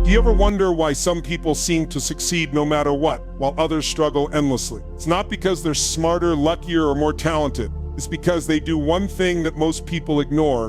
Do you ever wonder why some people seem to succeed no matter what, while others struggle endlessly? It's not because they're smarter, luckier, or more talented. It's because they do one thing that most people ignore,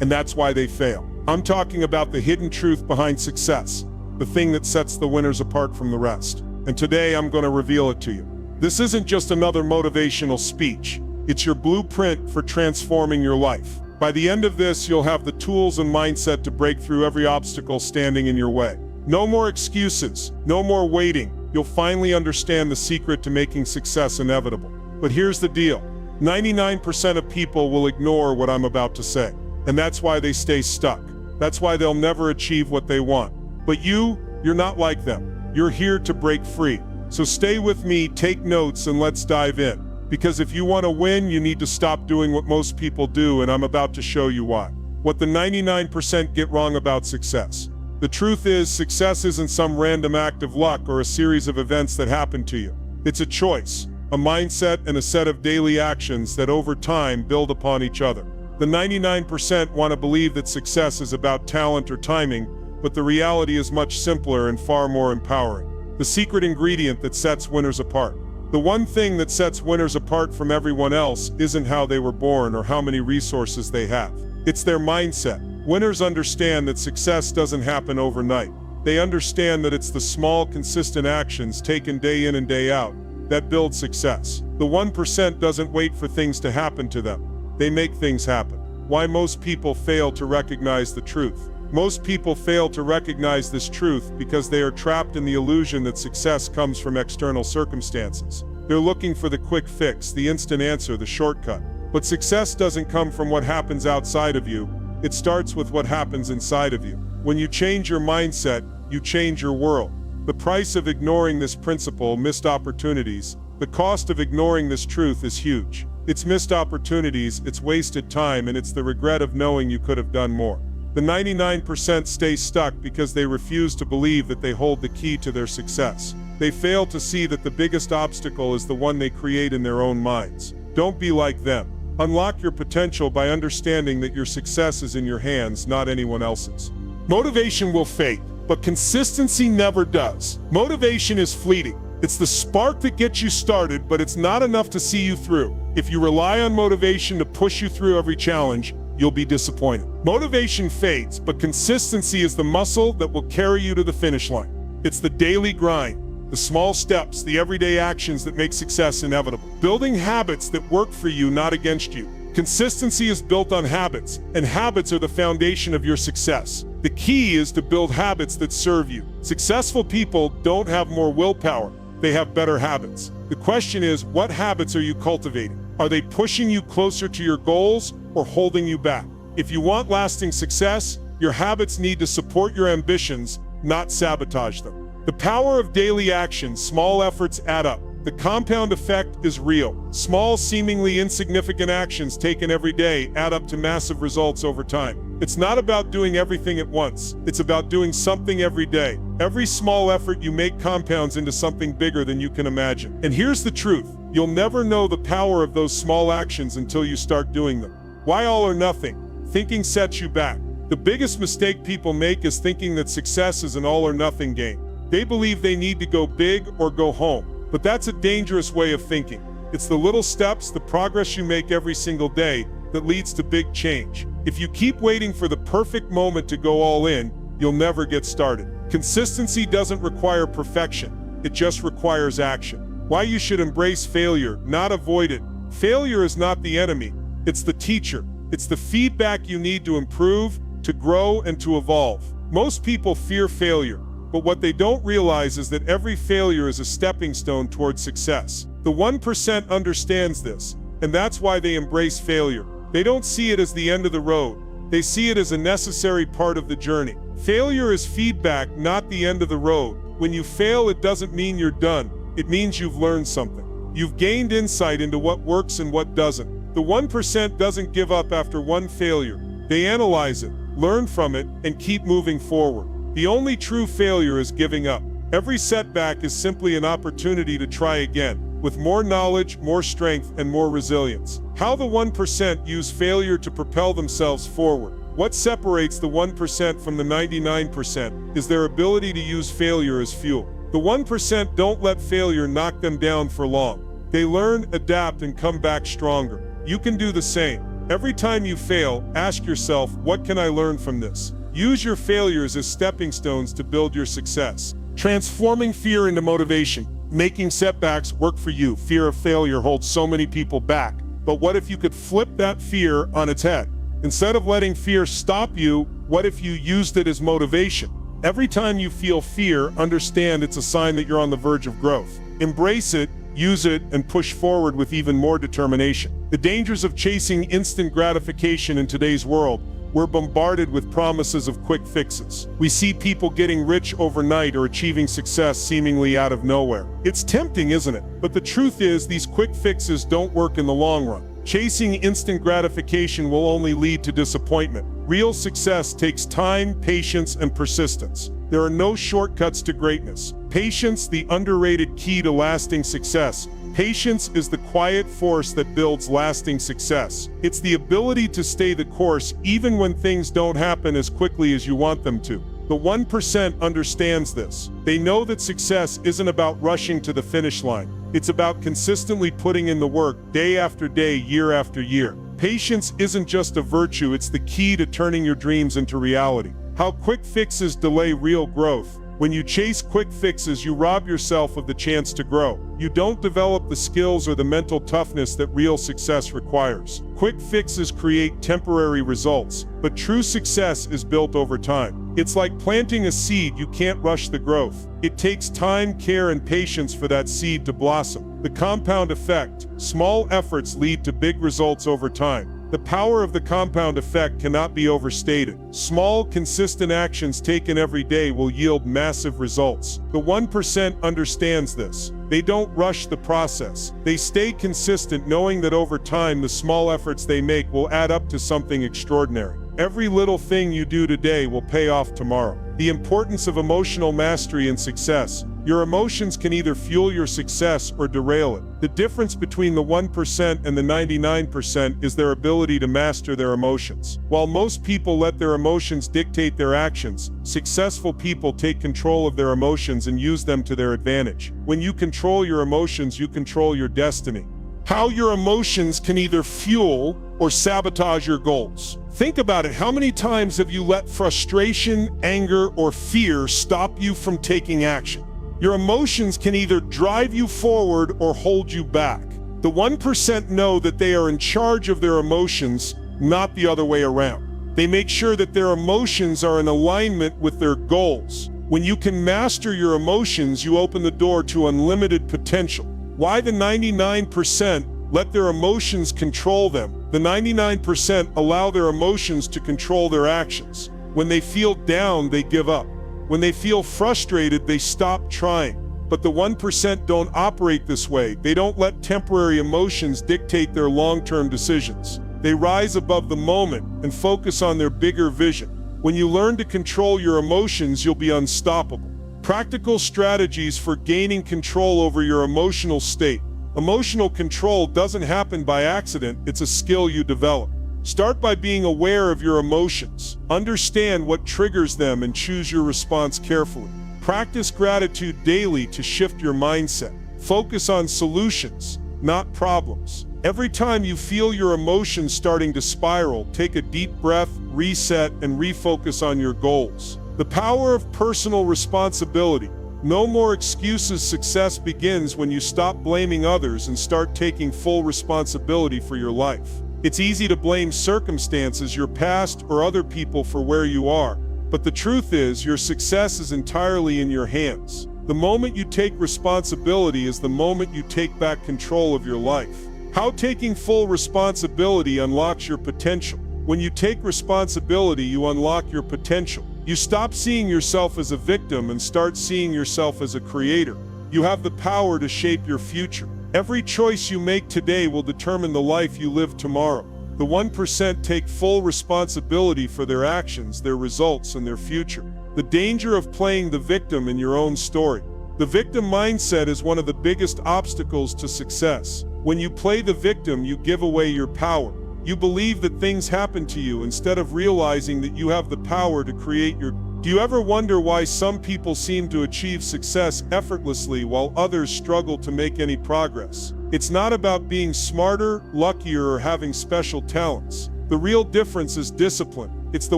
and that's why they fail. I'm talking about the hidden truth behind success, the thing that sets the winners apart from the rest. And today I'm going to reveal it to you. This isn't just another motivational speech. It's your blueprint for transforming your life. By the end of this, you'll have the tools and mindset to break through every obstacle standing in your way. No more excuses, no more waiting. You'll finally understand the secret to making success inevitable. But here's the deal. 99% of people will ignore what I'm about to say. And that's why they stay stuck. That's why they'll never achieve what they want. But you're not like them. You're here to break free. So stay with me, take notes, and let's dive in. Because if you want to win, you need to stop doing what most people do, and I'm about to show you why. What the 99% get wrong about success. The truth is, success isn't some random act of luck or a series of events that happen to you. It's a choice, a mindset, and a set of daily actions that over time build upon each other. The 99% want to believe that success is about talent or timing, but the reality is much simpler and far more empowering. The secret ingredient that sets winners apart. The one thing that sets winners apart from everyone else isn't how they were born or how many resources they have. It's their mindset. Winners understand that success doesn't happen overnight. They understand that it's the small, consistent actions taken day in and day out that build success. The 1% doesn't wait for things to happen to them. They make things happen. Why most people fail to recognize the truth. Most people fail to recognize this truth because they are trapped in the illusion that success comes from external circumstances. They're looking for the quick fix, the instant answer, the shortcut. But success doesn't come from what happens outside of you. It starts with what happens inside of you. When you change your mindset, you change your world. The price of ignoring this principle, missed opportunities. The cost of ignoring this truth is huge. It's missed opportunities, it's wasted time, and it's the regret of knowing you could have done more. The 99% stay stuck because they refuse to believe that they hold the key to their success. They fail to see that the biggest obstacle is the one they create in their own minds. Don't be like them. Unlock your potential by understanding that your success is in your hands, not anyone else's. Motivation will fade, but consistency never does. Motivation is fleeting. It's the spark that gets you started, but it's not enough to see you through. If you rely on motivation to push you through every challenge, you'll be disappointed. Motivation fades, but consistency is the muscle that will carry you to the finish line. It's the daily grind, the small steps, the everyday actions that make success inevitable. Building habits that work for you, not against you. Consistency is built on habits, and habits are the foundation of your success. The key is to build habits that serve you. Successful people don't have more willpower, they have better habits. The question is, what habits are you cultivating? Are they pushing you closer to your goals or holding you back? If you want lasting success, your habits need to support your ambitions, not sabotage them. The power of daily action, small efforts add up. The compound effect is real. Small, seemingly insignificant actions taken every day add up to massive results over time. It's not about doing everything at once. It's about doing something every day. Every small effort you make compounds into something bigger than you can imagine. And here's the truth. You'll never know the power of those small actions until you start doing them. Why all or nothing? Thinking sets you back. The biggest mistake people make is thinking that success is an all or nothing game. They believe they need to go big or go home. But that's a dangerous way of thinking. It's the little steps, the progress you make every single day that leads to big change. If you keep waiting for the perfect moment to go all in, you'll never get started. Consistency doesn't require perfection. It just requires action. Why you should embrace failure, not avoid it. Failure is not the enemy. It's the teacher. It's the feedback you need to improve, to grow, and to evolve. Most people fear failure. But what they don't realize is that every failure is a stepping stone towards success. The 1% understands this, and that's why they embrace failure. They don't see it as the end of the road. They see it as a necessary part of the journey. Failure is feedback, not the end of the road. When you fail, it doesn't mean you're done. It means you've learned something. You've gained insight into what works and what doesn't. The 1% doesn't give up after one failure. They analyze it, learn from it, and keep moving forward. The only true failure is giving up. Every setback is simply an opportunity to try again, with more knowledge, more strength, and more resilience. How the 1% use failure to propel themselves forward. What separates the 1% from the 99% is their ability to use failure as fuel. The 1% don't let failure knock them down for long. They learn, adapt, and come back stronger. You can do the same. Every time you fail, ask yourself, what can I learn from this? Use your failures as stepping stones to build your success. Transforming fear into motivation. Making setbacks work for you. Fear of failure holds so many people back. But what if you could flip that fear on its head? Instead of letting fear stop you, what if you used it as motivation? Every time you feel fear, understand it's a sign that you're on the verge of growth. Embrace it, use it, and push forward with even more determination. The dangers of chasing instant gratification in today's world. We're bombarded with promises of quick fixes. We see people getting rich overnight or achieving success seemingly out of nowhere. It's tempting, isn't it? But the truth is, these quick fixes don't work in the long run. Chasing instant gratification will only lead to disappointment. Real success takes time, patience, and persistence. There are no shortcuts to greatness. Patience, the underrated key to lasting success. Patience is the quiet force that builds lasting success. It's the ability to stay the course even when things don't happen as quickly as you want them to. The 1% understands this. They know that success isn't about rushing to the finish line. It's about consistently putting in the work day after day, year after year. Patience isn't just a virtue, it's the key to turning your dreams into reality. How quick fixes delay real growth. When you chase quick fixes, you rob yourself of the chance to grow. You don't develop the skills or the mental toughness that real success requires. Quick fixes create temporary results, but true success is built over time. It's like planting a seed. You can't rush the growth. It takes time, care, and patience for that seed to blossom. The compound effect. Small efforts lead to big results over time. The power of the compound effect cannot be overstated. Small, consistent actions taken every day will yield massive results. The 1% understands this. They don't rush the process. They stay consistent, knowing that over time the small efforts they make will add up to something extraordinary. Every little thing you do today will pay off tomorrow. The importance of emotional mastery in success. Your emotions can either fuel your success or derail it. The difference between the 1% and the 99% is their ability to master their emotions. While most people let their emotions dictate their actions, successful people take control of their emotions and use them to their advantage. When you control your emotions, you control your destiny. How your emotions can either fuel or sabotage your goals. Think about it. How many times have you let frustration, anger, or fear stop you from taking action? Your emotions can either drive you forward or hold you back. The 1% know that they are in charge of their emotions, not the other way around. They make sure that their emotions are in alignment with their goals. When you can master your emotions, you open the door to unlimited potential. Why the 99% let their emotions control them? The 99% allow their emotions to control their actions. When they feel down, they give up. When they feel frustrated, they stop trying. But the 1% don't operate this way. They don't let temporary emotions dictate their long-term decisions. They rise above the moment and focus on their bigger vision. When you learn to control your emotions, you'll be unstoppable. Practical strategies for gaining control over your emotional state. Emotional control doesn't happen by accident, it's a skill you develop. Start by being aware of your emotions. Understand what triggers them and choose your response carefully. Practice gratitude daily to shift your mindset. Focus on solutions, not problems. Every time you feel your emotions starting to spiral, take a deep breath, reset, and refocus on your goals. The power of personal responsibility. No more excuses. Success begins when you stop blaming others and start taking full responsibility for your life. It's easy to blame circumstances, your past, or other people for where you are. But the truth is, your success is entirely in your hands. The moment you take responsibility is the moment you take back control of your life. How taking full responsibility unlocks your potential. When you take responsibility, you unlock your potential. You stop seeing yourself as a victim and start seeing yourself as a creator. You have the power to shape your future. Every choice you make today will determine the life you live tomorrow. The 1% take full responsibility for their actions, their results, and their future. The danger of playing the victim in your own story. The victim mindset is one of the biggest obstacles to success. When you play the victim, you give away your power. You believe that things happen to you instead of realizing that you have the power to create your. Do you ever wonder why some people seem to achieve success effortlessly while others struggle to make any progress? It's not about being smarter, luckier, or having special talents. The real difference is discipline. It's the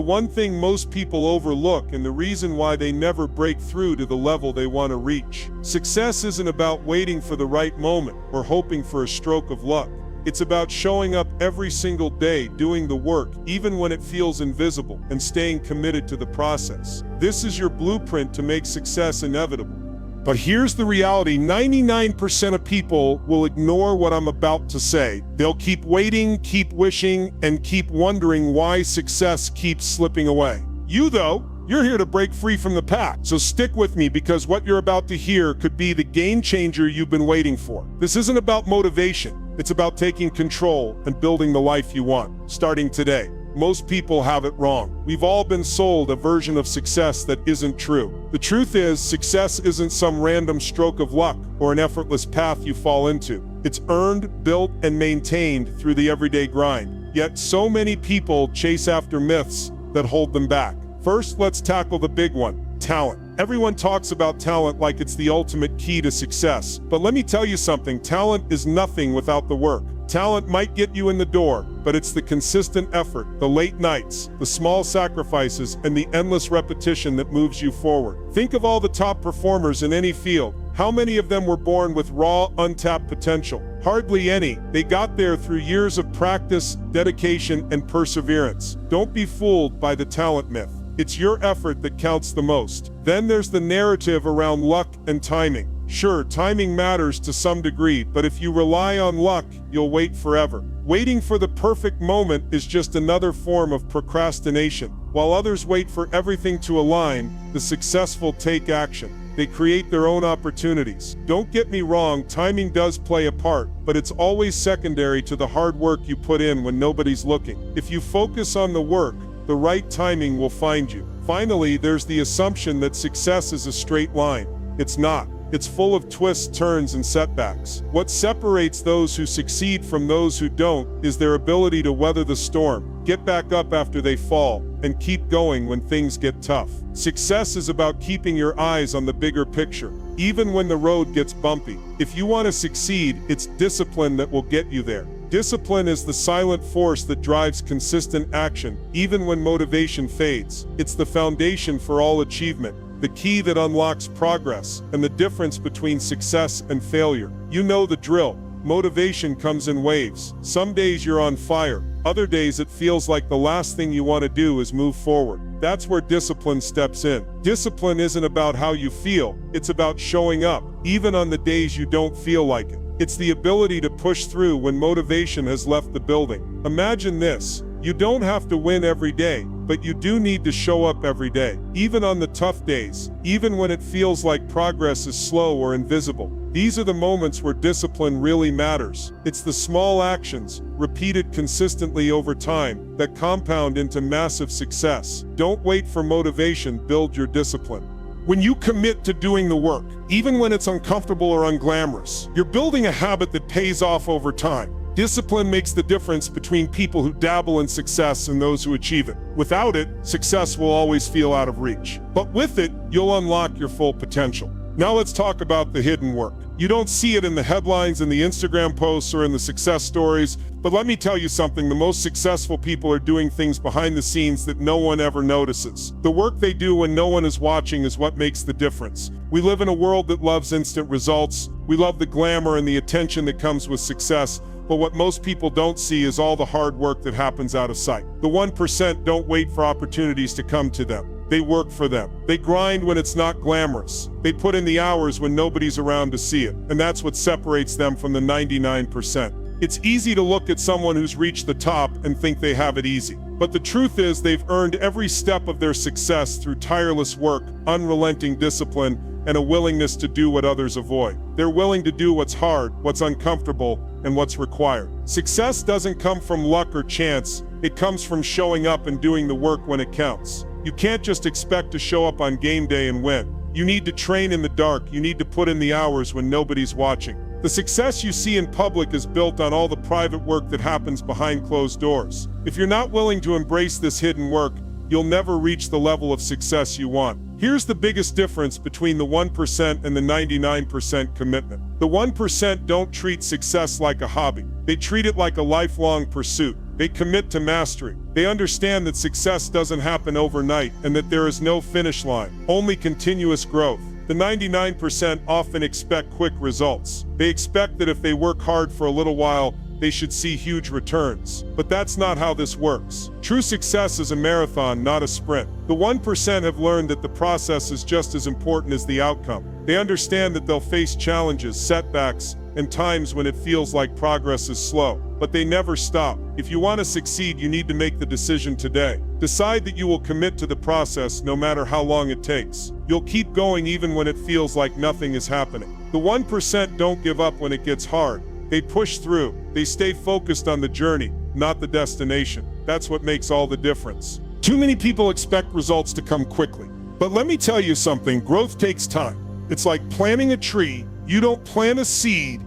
one thing most people overlook and the reason why they never break through to the level they want to reach. Success isn't about waiting for the right moment or hoping for a stroke of luck. It's about showing up every single day, doing the work, even when it feels invisible, and staying committed to the process. This is your blueprint to make success inevitable. But here's the reality: 99% of people will ignore what I'm about to say. They'll keep waiting, keep wishing, and keep wondering why success keeps slipping away. You, though, you're here to break free from the pack. So stick with me, because what you're about to hear could be the game changer you've been waiting for. This isn't about motivation. It's about taking control and building the life you want, starting today. Most people have it wrong. We've all been sold a version of success that isn't true. The truth is, success isn't some random stroke of luck or an effortless path you fall into. It's earned, built, and maintained through the everyday grind. Yet so many people chase after myths that hold them back. First, let's tackle the big one: talent. Everyone talks about talent like it's the ultimate key to success. But let me tell you something: talent is nothing without the work. Talent might get you in the door, but it's the consistent effort, the late nights, the small sacrifices, and the endless repetition that moves you forward. Think of all the top performers in any field. How many of them were born with raw, untapped potential? Hardly any. They got there through years of practice, dedication, and perseverance. Don't be fooled by the talent myth. It's your effort that counts the most. Then there's the narrative around luck and timing. Sure, timing matters to some degree, but if you rely on luck, you'll wait forever. Waiting for the perfect moment is just another form of procrastination. While others wait for everything to align, the successful take action. They create their own opportunities. Don't get me wrong, timing does play a part, but it's always secondary to the hard work you put in when nobody's looking. If you focus on the work, the right timing will find you. Finally, there's the assumption that success is a straight line. It's not. It's full of twists, turns, and setbacks. What separates those who succeed from those who don't is their ability to weather the storm, get back up after they fall, and keep going when things get tough. Success is about keeping your eyes on the bigger picture, even when the road gets bumpy. If you want to succeed, it's discipline that will get you there. Discipline is the silent force that drives consistent action, even when motivation fades. It's the foundation for all achievement, the key that unlocks progress, and the difference between success and failure. You know the drill. Motivation comes in waves. Some days you're on fire. Other days it feels like the last thing you want to do is move forward. That's where discipline steps in. Discipline isn't about how you feel. It's about showing up, even on the days you don't feel like it. It's the ability to push through when motivation has left the building. Imagine this: you don't have to win every day, but you do need to show up every day, even on the tough days, even when it feels like progress is slow or invisible. These are the moments where discipline really matters. It's the small actions, repeated consistently over time, that compound into massive success. Don't wait for motivation, build your discipline. When you commit to doing the work, even when it's uncomfortable or unglamorous, you're building a habit that pays off over time. Discipline makes the difference between people who dabble in success and those who achieve it. Without it, success will always feel out of reach. But with it, you'll unlock your full potential. Now let's talk about the hidden work. You don't see it in the headlines, in the Instagram posts, or in the success stories, but let me tell you something: the most successful people are doing things behind the scenes that no one ever notices. The work they do when no one is watching is what makes the difference. We live in a world that loves instant results. We love the glamour and the attention that comes with success, but what most people don't see is all the hard work that happens out of sight. The 1% don't wait for opportunities to come to them. They work for them. They grind when it's not glamorous. They put in the hours when nobody's around to see it. And that's what separates them from the 99%. It's easy to look at someone who's reached the top and think they have it easy. But the truth is, they've earned every step of their success through tireless work, unrelenting discipline, and a willingness to do what others avoid. They're willing to do what's hard, what's uncomfortable, and what's required. Success doesn't come from luck or chance. It comes from showing up and doing the work when it counts. You can't just expect to show up on game day and win. You need to train in the dark. You need to put in the hours when nobody's watching. The success you see in public is built on all the private work that happens behind closed doors. If you're not willing to embrace this hidden work, you'll never reach the level of success you want. Here's the biggest difference between the 1% and the 99% commitment. The 1% don't treat success like a hobby. They treat it like a lifelong pursuit. They commit to mastery. They understand that success doesn't happen overnight and that there is no finish line, only continuous growth. The 99% often expect quick results. They expect that if they work hard for a little while, they should see huge returns. But that's not how this works. True success is a marathon, not a sprint. The 1% have learned that the process is just as important as the outcome. They understand that they'll face challenges, setbacks, and times when it feels like progress is slow. But they never stop. If you want to succeed, you need to make the decision today. Decide that you will commit to the process no matter how long it takes. You'll keep going even when it feels like nothing is happening. The 1% don't give up when it gets hard. They push through. They stay focused on the journey, not the destination. That's what makes all the difference. Too many people expect results to come quickly. But let me tell you something, growth takes time. It's like planting a tree. You don't plant a seed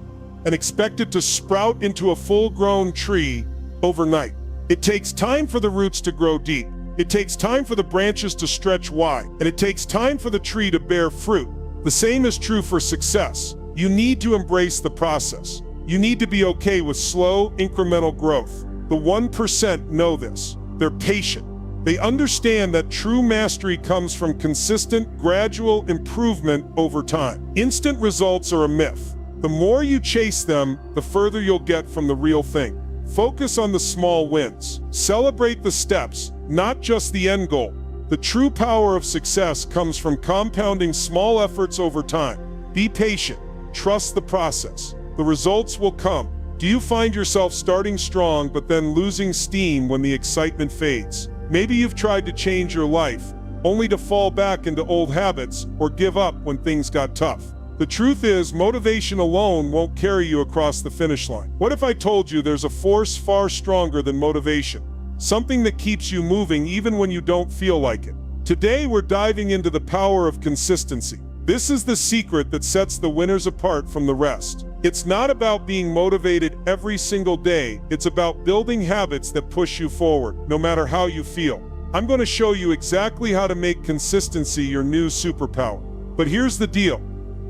and expect it to sprout into a full-grown tree overnight. It takes time for the roots to grow deep. It takes time for the branches to stretch wide. And it takes time for the tree to bear fruit. The same is true for success. You need to embrace the process. You need to be okay with slow, incremental growth. The 1% know this. They're patient. They understand that true mastery comes from consistent, gradual improvement over time. Instant results are a myth. The more you chase them, the further you'll get from the real thing. Focus on the small wins. Celebrate the steps, not just the end goal. The true power of success comes from compounding small efforts over time. Be patient. Trust the process. The results will come. Do you find yourself starting strong but then losing steam when the excitement fades? Maybe you've tried to change your life, only to fall back into old habits or give up when things got tough. The truth is, motivation alone won't carry you across the finish line. What if I told you there's a force far stronger than motivation? Something that keeps you moving even when you don't feel like it. Today we're diving into the power of consistency. This is the secret that sets the winners apart from the rest. It's not about being motivated every single day. It's about building habits that push you forward, no matter how you feel. I'm going to show you exactly how to make consistency your new superpower. But here's the deal.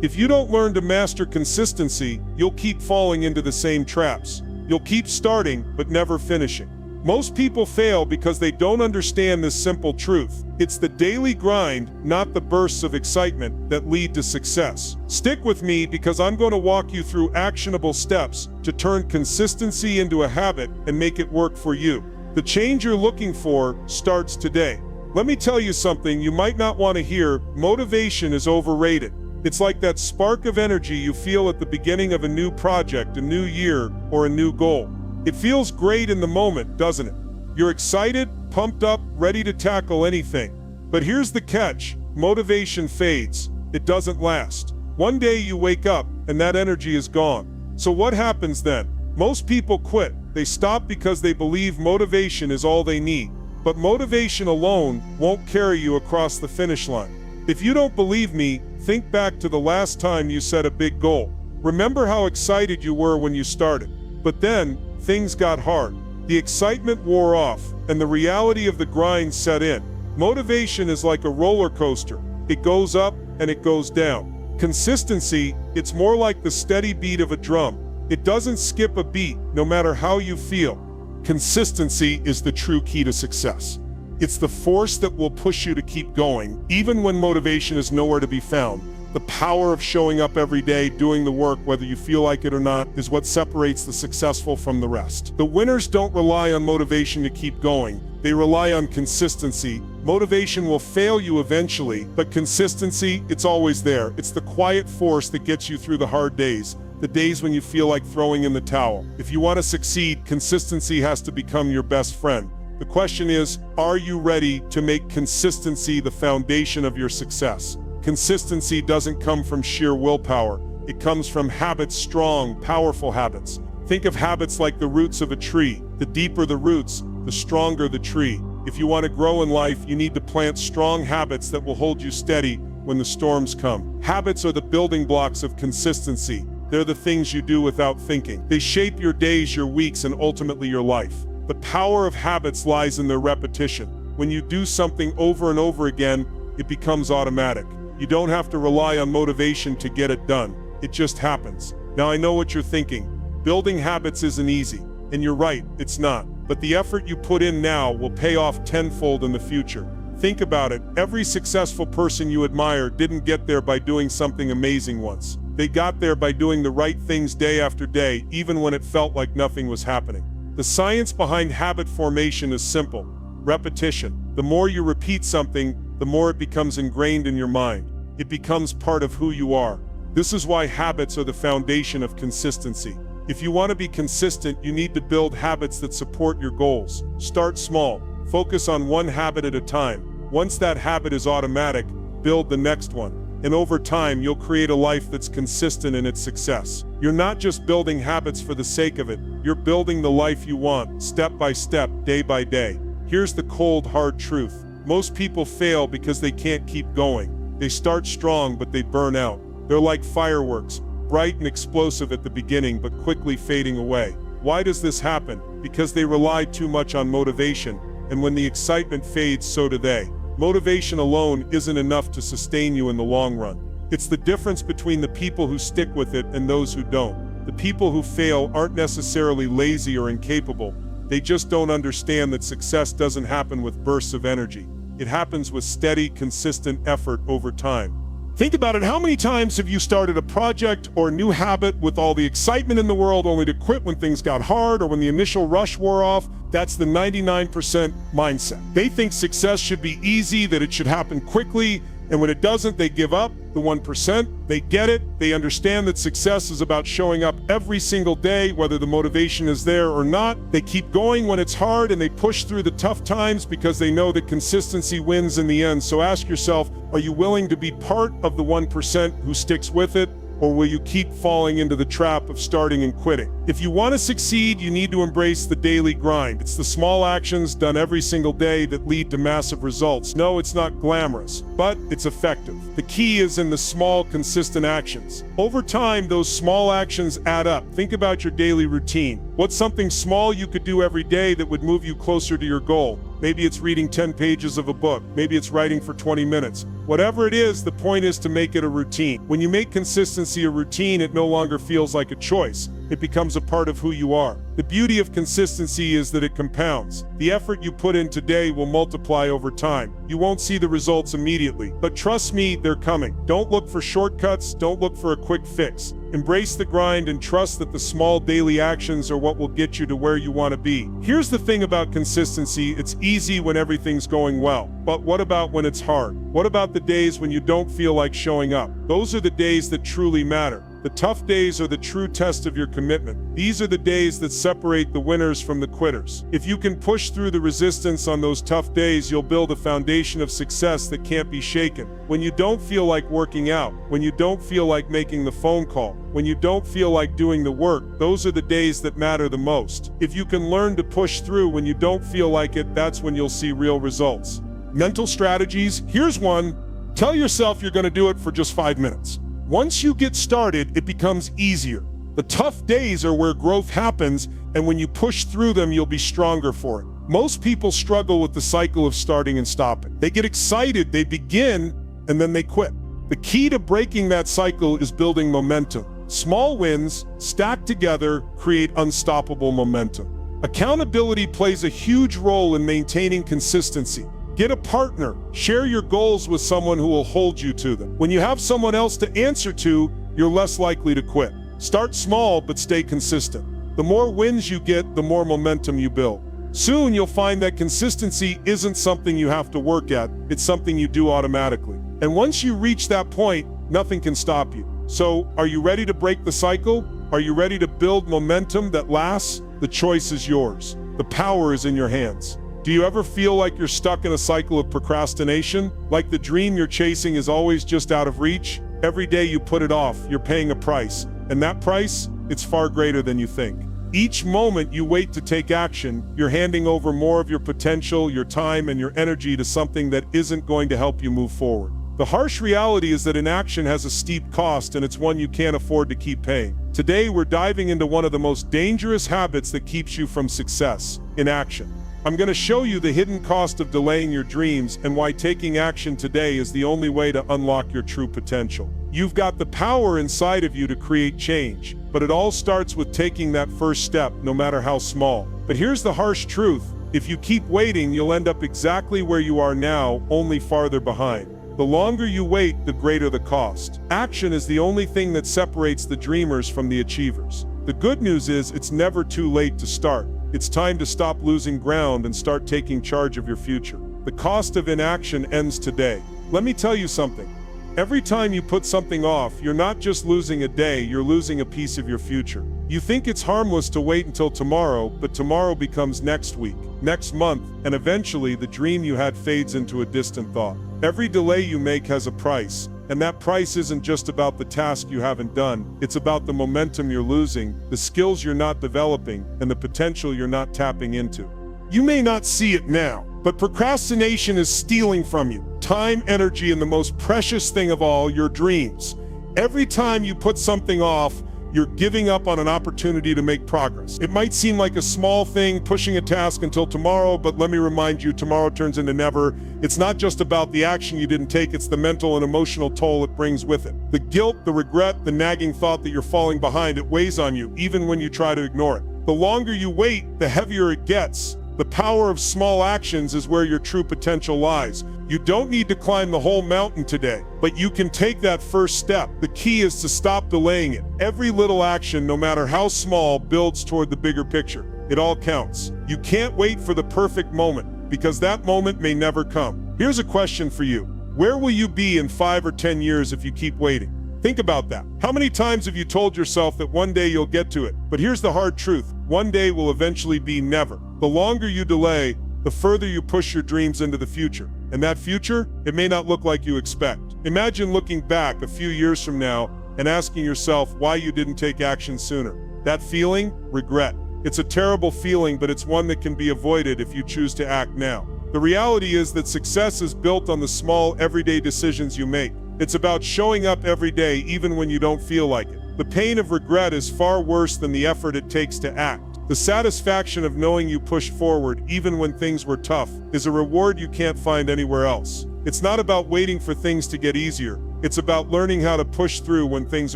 If you don't learn to master consistency, you'll keep falling into the same traps. You'll keep starting, but never finishing. Most people fail because they don't understand this simple truth. It's the daily grind, not the bursts of excitement, that lead to success. Stick with me because I'm going to walk you through actionable steps to turn consistency into a habit and make it work for you. The change you're looking for starts today. Let me tell you something you might not want to hear. Motivation is overrated. It's like that spark of energy you feel at the beginning of a new project, a new year, or a new goal. It feels great in the moment, doesn't it? You're excited, pumped up, ready to tackle anything. But here's the catch. Motivation fades. It doesn't last. One day you wake up and that energy is gone. So what happens then? Most people quit. They stop because they believe motivation is all they need. But motivation alone won't carry you across the finish line. If you don't believe me, think back to the last time you set a big goal. Remember how excited you were when you started. But then, things got hard. The excitement wore off, and the reality of the grind set in. Motivation is like a roller coaster. It goes up and it goes down. Consistency, it's more like the steady beat of a drum. It doesn't skip a beat, no matter how you feel. Consistency is the true key to success. It's the force that will push you to keep going, even when motivation is nowhere to be found. The power of showing up every day, doing the work, whether you feel like it or not, is what separates the successful from the rest. The winners don't rely on motivation to keep going. They rely on consistency. Motivation will fail you eventually, but consistency, it's always there. It's the quiet force that gets you through the hard days, the days when you feel like throwing in the towel. If you want to succeed, consistency has to become your best friend. The question is, are you ready to make consistency the foundation of your success? Consistency doesn't come from sheer willpower. It comes from habits, strong, powerful habits. Think of habits like the roots of a tree. The deeper the roots, the stronger the tree. If you want to grow in life, you need to plant strong habits that will hold you steady when the storms come. Habits are the building blocks of consistency. They're the things you do without thinking. They shape your days, your weeks, and ultimately your life. The power of habits lies in their repetition. When you do something over and over again, it becomes automatic. You don't have to rely on motivation to get it done. It just happens. Now I know what you're thinking. Building habits isn't easy. And you're right, it's not. But the effort you put in now will pay off tenfold in the future. Think about it. Every successful person you admire didn't get there by doing something amazing once. They got there by doing the right things day after day, even when it felt like nothing was happening. The science behind habit formation is simple. Repetition. The more you repeat something, the more it becomes ingrained in your mind. It becomes part of who you are. This is why habits are the foundation of consistency. If you want to be consistent, you need to build habits that support your goals. Start small. Focus on one habit at a time. Once that habit is automatic, build the next one. And over time, you'll create a life that's consistent in its success. You're not just building habits for the sake of it. You're building the life you want, step by step, day by day. Here's the cold, hard truth. Most people fail because they can't keep going. They start strong, but they burn out. They're like fireworks, bright and explosive at the beginning, but quickly fading away. Why does this happen? Because they rely too much on motivation, and when the excitement fades, so do they. Motivation alone isn't enough to sustain you in the long run. It's the difference between the people who stick with it and those who don't. The people who fail aren't necessarily lazy or incapable. They just don't understand that success doesn't happen with bursts of energy. It happens with steady, consistent effort over time. Think about it. How many times have you started a project or a new habit with all the excitement in the world only to quit when things got hard or when the initial rush wore off? That's the 99% mindset. They think success should be easy, that it should happen quickly, and when it doesn't, they give up. The 1%, they get it. They understand that success is about showing up every single day, whether the motivation is there or not. They keep going when it's hard, and they push through the tough times because they know that consistency wins in the end. So ask yourself, are you willing to be part of the 1% who sticks with it? Or will you keep falling into the trap of starting and quitting? If you want to succeed, you need to embrace the daily grind. It's the small actions done every single day that lead to massive results. No, it's not glamorous, but it's effective. The key is in the small, consistent actions. Over time, those small actions add up. Think about your daily routine. What's something small you could do every day that would move you closer to your goal? Maybe it's reading 10 pages of a book. Maybe it's writing for 20 minutes. Whatever it is, the point is to make it a routine. When you make consistency a routine, it no longer feels like a choice. It becomes a part of who you are. The beauty of consistency is that it compounds. The effort you put in today will multiply over time. You won't see the results immediately, but trust me, they're coming. Don't look for shortcuts. Don't look for a quick fix. Embrace the grind and trust that the small daily actions are what will get you to where you want to be. Here's the thing about consistency. It's easy when everything's going well. But what about when it's hard? What about the days when you don't feel like showing up? Those are the days that truly matter. The tough days are the true test of your commitment. These are the days that separate the winners from the quitters. If you can push through the resistance on those tough days, you'll build a foundation of success that can't be shaken. When you don't feel like working out, when you don't feel like making the phone call, when you don't feel like doing the work, those are the days that matter the most. If you can learn to push through when you don't feel like it, that's when you'll see real results. Mental strategies. Here's one. Tell yourself you're going to do it for just 5 minutes. Once you get started, it becomes easier. The tough days are where growth happens, and when you push through them, you'll be stronger for it. Most people struggle with the cycle of starting and stopping. They get excited, they begin, and then they quit. The key to breaking that cycle is building momentum. Small wins, stacked together, create unstoppable momentum. Accountability plays a huge role in maintaining consistency. Get a partner. Share your goals with someone who will hold you to them. When you have someone else to answer to, you're less likely to quit. Start small, but stay consistent. The more wins you get, the more momentum you build. Soon you'll find that consistency isn't something you have to work at, it's something you do automatically. And once you reach that point, nothing can stop you. So, are you ready to break the cycle? Are you ready to build momentum that lasts? The choice is yours. The power is in your hands. Do you ever feel like you're stuck in a cycle of procrastination? Like the dream you're chasing is always just out of reach? Every day you put it off, you're paying a price. And that price, it's far greater than you think. Each moment you wait to take action, you're handing over more of your potential, your time, and your energy to something that isn't going to help you move forward. The harsh reality is that inaction has a steep cost, and it's one you can't afford to keep paying. Today, we're diving into one of the most dangerous habits that keeps you from success: inaction. I'm going to show you the hidden cost of delaying your dreams and why taking action today is the only way to unlock your true potential. You've got the power inside of you to create change, but it all starts with taking that first step, no matter how small. But here's the harsh truth: if you keep waiting, you'll end up exactly where you are now, only farther behind. The longer you wait, the greater the cost. Action is the only thing that separates the dreamers from the achievers. The good news is it's never too late to start. It's time to stop losing ground and start taking charge of your future. The cost of inaction ends today. Let me tell you something. Every time you put something off, you're not just losing a day, you're losing a piece of your future. You think it's harmless to wait until tomorrow, but tomorrow becomes next week, next month, and eventually the dream you had fades into a distant thought. Every delay you make has a price, and that price isn't just about the task you haven't done, it's about the momentum you're losing, the skills you're not developing, and the potential you're not tapping into. You may not see it now, but procrastination is stealing from you time, energy, and the most precious thing of all, your dreams. Every time you put something off, you're giving up on an opportunity to make progress. It might seem like a small thing, pushing a task until tomorrow, but let me remind you, tomorrow turns into never. It's not just about the action you didn't take, it's the mental and emotional toll it brings with it. The guilt, the regret, the nagging thought that you're falling behind, it weighs on you, even when you try to ignore it. The longer you wait, the heavier it gets. The power of small actions is where your true potential lies. You don't need to climb the whole mountain today, but you can take that first step. The key is to stop delaying it. Every little action, no matter how small, builds toward the bigger picture. It all counts. You can't wait for the perfect moment, because that moment may never come. Here's a question for you. Where will you be in 5 or 10 years if you keep waiting? Think about that. How many times have you told yourself that one day you'll get to it? But here's the hard truth. One day will eventually be never. The longer you delay, the further you push your dreams into the future. And that future, it may not look like you expect. Imagine looking back a few years from now and asking yourself why you didn't take action sooner. That feeling? Regret. It's a terrible feeling, but it's one that can be avoided if you choose to act now. The reality is that success is built on the small, everyday decisions you make. It's about showing up every day, even when you don't feel like it. The pain of regret is far worse than the effort it takes to act. The satisfaction of knowing you pushed forward, even when things were tough, is a reward you can't find anywhere else. It's not about waiting for things to get easier. It's about learning how to push through when things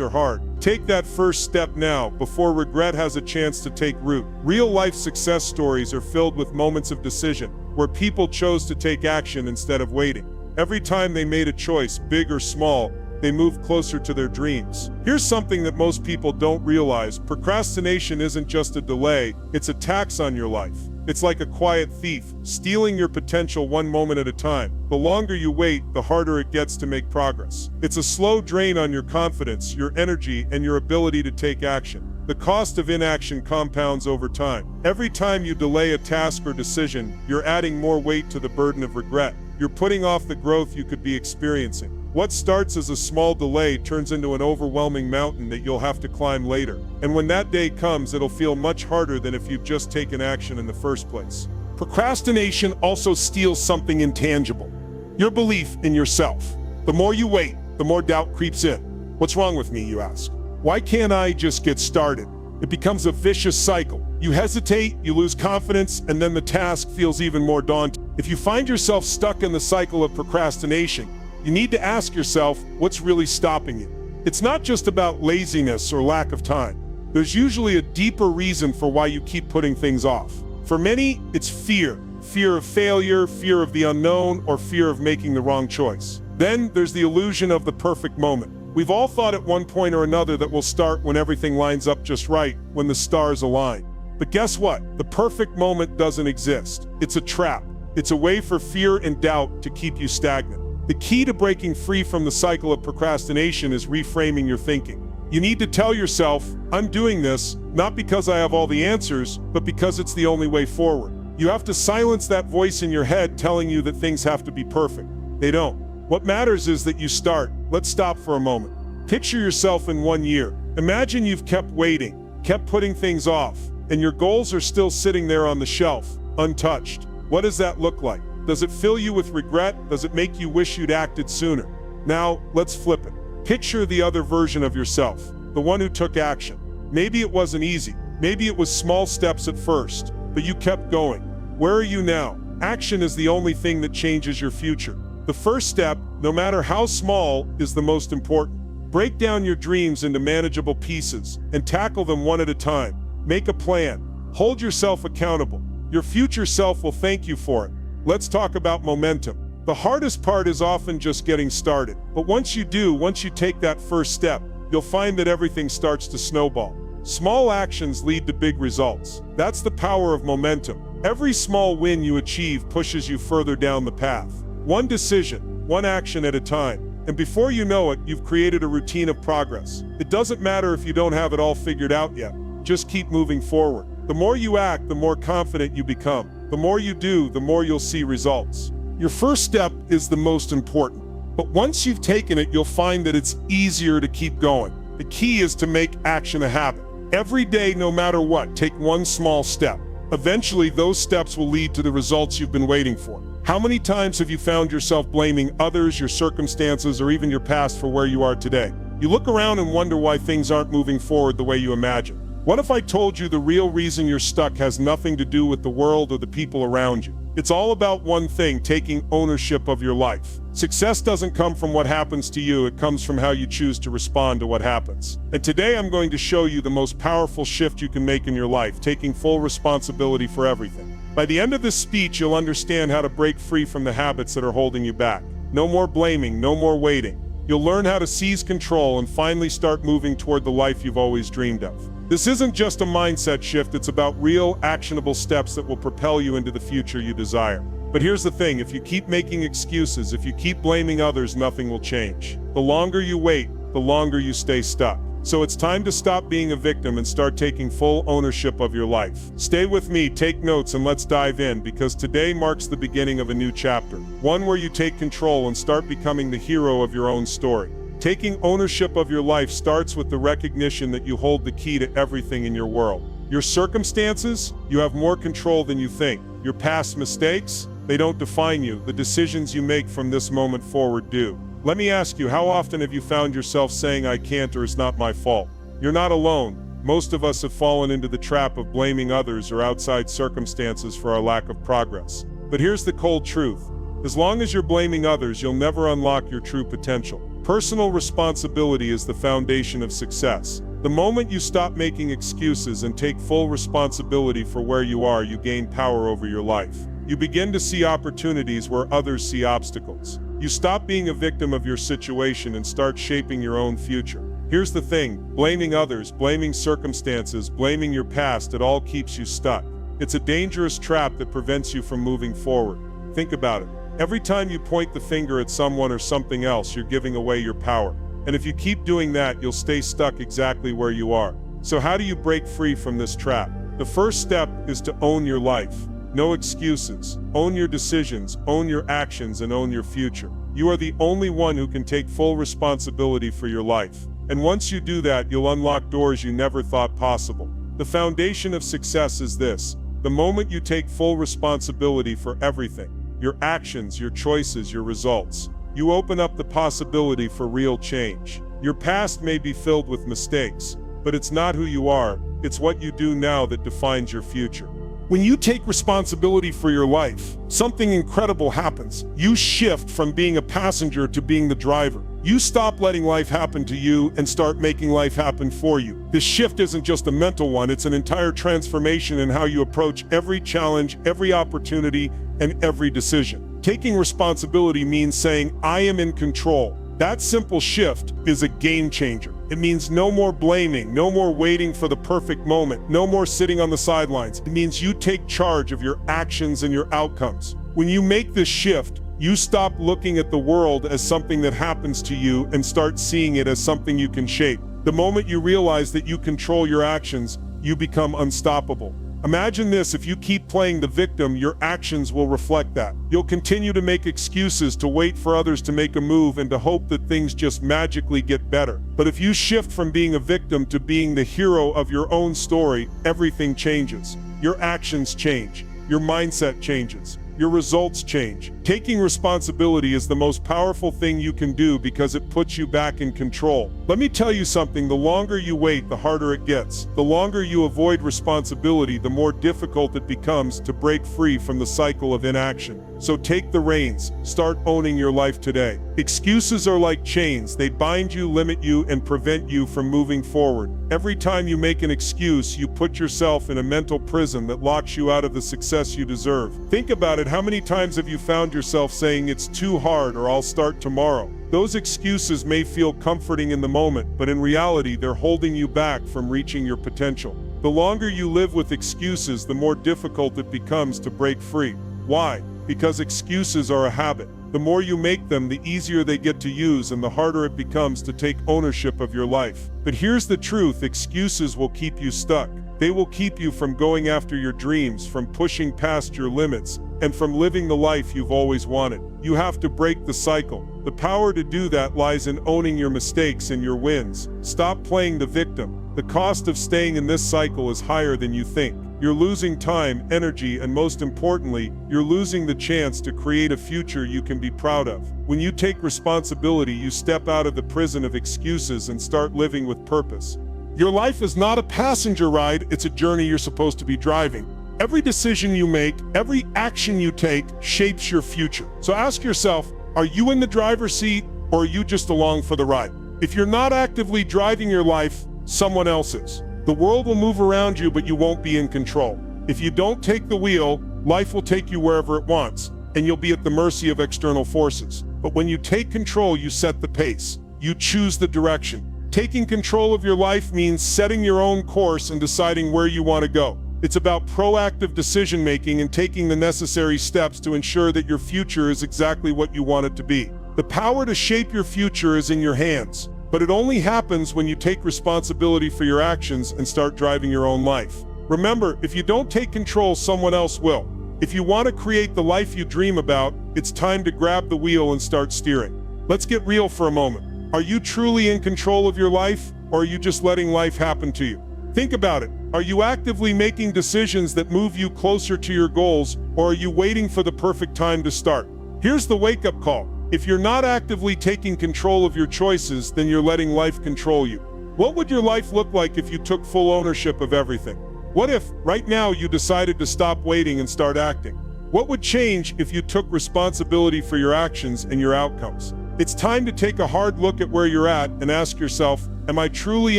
are hard. Take that first step now, before regret has a chance to take root. Real-life success stories are filled with moments of decision, where people chose to take action instead of waiting. Every time they made a choice, big or small, they moved closer to their dreams. Here's something that most people don't realize. Procrastination isn't just a delay, it's a tax on your life. It's like a quiet thief, stealing your potential one moment at a time. The longer you wait, the harder it gets to make progress. It's a slow drain on your confidence, your energy, and your ability to take action. The cost of inaction compounds over time. Every time you delay a task or decision, you're adding more weight to the burden of regret. You're putting off the growth you could be experiencing. What starts as a small delay turns into an overwhelming mountain that you'll have to climb later. And when that day comes, it'll feel much harder than if you've just taken action in the first place. Procrastination also steals something intangible: your belief in yourself. The more you wait, the more doubt creeps in. What's wrong with me, you ask? Why can't I just get started? It becomes a vicious cycle. You hesitate, you lose confidence, and then the task feels even more daunting. If you find yourself stuck in the cycle of procrastination, you need to ask yourself, what's really stopping you? It's not just about laziness or lack of time. There's usually a deeper reason for why you keep putting things off. For many, it's fear. Fear of failure, fear of the unknown, or fear of making the wrong choice. Then there's the illusion of the perfect moment. We've all thought at one point or another that we'll start when everything lines up just right, when the stars align. But guess what? The perfect moment doesn't exist. It's a trap. It's a way for fear and doubt to keep you stagnant. The key to breaking free from the cycle of procrastination is reframing your thinking. You need to tell yourself, I'm doing this, not because I have all the answers, but because it's the only way forward. You have to silence that voice in your head telling you that things have to be perfect. They don't. What matters is that you start. Let's stop for a moment. Picture yourself in 1 year. Imagine you've kept waiting, kept putting things off, and your goals are still sitting there on the shelf, untouched. What does that look like? Does it fill you with regret? Does it make you wish you'd acted sooner? Now, let's flip it. Picture the other version of yourself, the one who took action. Maybe it wasn't easy. Maybe it was small steps at first, but you kept going. Where are you now? Action is the only thing that changes your future. The first step, no matter how small, is the most important. Break down your dreams into manageable pieces and tackle them one at a time. Make a plan. Hold yourself accountable. Your future self will thank you for it. Let's talk about momentum. The hardest part is often just getting started. But once you take that first step, you'll find that everything starts to snowball. Small actions lead to big results. That's the power of momentum. Every small win you achieve pushes you further down the path. One decision, one action at a time. And before you know it, you've created a routine of progress. It doesn't matter if you don't have it all figured out yet. Just keep moving forward. The more you act, the more confident you become. The more you do, the more you'll see results. Your first step is the most important. But once you've taken it, you'll find that it's easier to keep going. The key is to make action a habit. Every day, no matter what, take one small step. Eventually, those steps will lead to the results you've been waiting for. How many times have you found yourself blaming others, your circumstances, or even your past for where you are today? You look around and wonder why things aren't moving forward the way you imagine. What if I told you the real reason you're stuck has nothing to do with the world or the people around you? It's all about one thing: taking ownership of your life. Success doesn't come from what happens to you, it comes from how you choose to respond to what happens. And today I'm going to show you the most powerful shift you can make in your life, taking full responsibility for everything. By the end of this speech, you'll understand how to break free from the habits that are holding you back. No more blaming, no more waiting. You'll learn how to seize control and finally start moving toward the life you've always dreamed of. This isn't just a mindset shift, it's about real, actionable steps that will propel you into the future you desire. But here's the thing, if you keep making excuses, if you keep blaming others, nothing will change. The longer you wait, the longer you stay stuck. So it's time to stop being a victim and start taking full ownership of your life. Stay with me, take notes, and let's dive in, because today marks the beginning of a new chapter. One where you take control and start becoming the hero of your own story. Taking ownership of your life starts with the recognition that you hold the key to everything in your world. Your circumstances, you have more control than you think. Your past mistakes, they don't define you. The decisions you make from this moment forward do. Let me ask you, how often have you found yourself saying, "I can't," or "It's not my fault"? You're not alone. Most of us have fallen into the trap of blaming others or outside circumstances for our lack of progress. But here's the cold truth. As long as you're blaming others, you'll never unlock your true potential. Personal responsibility is the foundation of success. The moment you stop making excuses and take full responsibility for where you are, you gain power over your life. You begin to see opportunities where others see obstacles. You stop being a victim of your situation and start shaping your own future. Here's the thing, blaming others, blaming circumstances, blaming your past, it all keeps you stuck. It's a dangerous trap that prevents you from moving forward. Think about it. Every time you point the finger at someone or something else, you're giving away your power. And if you keep doing that, you'll stay stuck exactly where you are. So how do you break free from this trap? The first step is to own your life. No excuses. Own your decisions, own your actions, and own your future. You are the only one who can take full responsibility for your life. And once you do that, you'll unlock doors you never thought possible. The foundation of success is this: the moment you take full responsibility for everything, your actions, your choices, your results, you open up the possibility for real change. Your past may be filled with mistakes, but it's not who you are, it's what you do now that defines your future. When you take responsibility for your life, something incredible happens. You shift from being a passenger to being the driver. You stop letting life happen to you and start making life happen for you. This shift isn't just a mental one, it's an entire transformation in how you approach every challenge, every opportunity, and every decision. Taking responsibility means saying, "I am in control." That simple shift is a game changer. It means no more blaming, no more waiting for the perfect moment, no more sitting on the sidelines. It means you take charge of your actions and your outcomes. When you make this shift, you stop looking at the world as something that happens to you and start seeing it as something you can shape. The moment you realize that you control your actions, you become unstoppable. Imagine this: if you keep playing the victim, your actions will reflect that. You'll continue to make excuses, to wait for others to make a move, and to hope that things just magically get better. But if you shift from being a victim to being the hero of your own story, everything changes. Your actions change. Your mindset changes. your results change. Taking responsibility is the most powerful thing you can do because it puts you back in control. Let me tell you something, the longer you wait, the harder it gets. The longer you avoid responsibility, the more difficult it becomes to break free from the cycle of inaction. So take the reins, start owning your life today. Excuses are like chains, they bind you, limit you, and prevent you from moving forward. Every time you make an excuse, you put yourself in a mental prison that locks you out of the success you deserve. Think about it, how many times have you found yourself saying it's too hard or I'll start tomorrow? Those excuses may feel comforting in the moment, but in reality, they're holding you back from reaching your potential. The longer you live with excuses, the more difficult it becomes to break free. Why? Because excuses are a habit. The more you make them, the easier they get to use and the harder it becomes to take ownership of your life. But here's the truth, excuses will keep you stuck. They will keep you from going after your dreams, from pushing past your limits, and from living the life you've always wanted. You have to break the cycle. The power to do that lies in owning your mistakes and your wins. Stop playing the victim. The cost of staying in this cycle is higher than you think. You're losing time, energy, and most importantly, you're losing the chance to create a future you can be proud of. When you take responsibility, you step out of the prison of excuses and start living with purpose. Your life is not a passenger ride, it's a journey you're supposed to be driving. Every decision you make, every action you take shapes your future. So ask yourself, are you in the driver's seat or are you just along for the ride? If you're not actively driving your life, someone else is. The world will move around you, but you won't be in control. If you don't take the wheel, life will take you wherever it wants, and you'll be at the mercy of external forces. But when you take control, you set the pace. You choose the direction. Taking control of your life means setting your own course and deciding where you want to go. It's about proactive decision-making and taking the necessary steps to ensure that your future is exactly what you want it to be. The power to shape your future is in your hands. But it only happens when you take responsibility for your actions and start driving your own life. Remember, if you don't take control, someone else will. If you want to create the life you dream about, it's time to grab the wheel and start steering. Let's get real for a moment. Are you truly in control of your life, or are you just letting life happen to you? Think about it. Are you actively making decisions that move you closer to your goals, or are you waiting for the perfect time to start? Here's the wake-up call. If you're not actively taking control of your choices, then you're letting life control you. What would your life look like if you took full ownership of everything? What if, right now, you decided to stop waiting and start acting? What would change if you took responsibility for your actions and your outcomes? It's time to take a hard look at where you're at and ask yourself, am I truly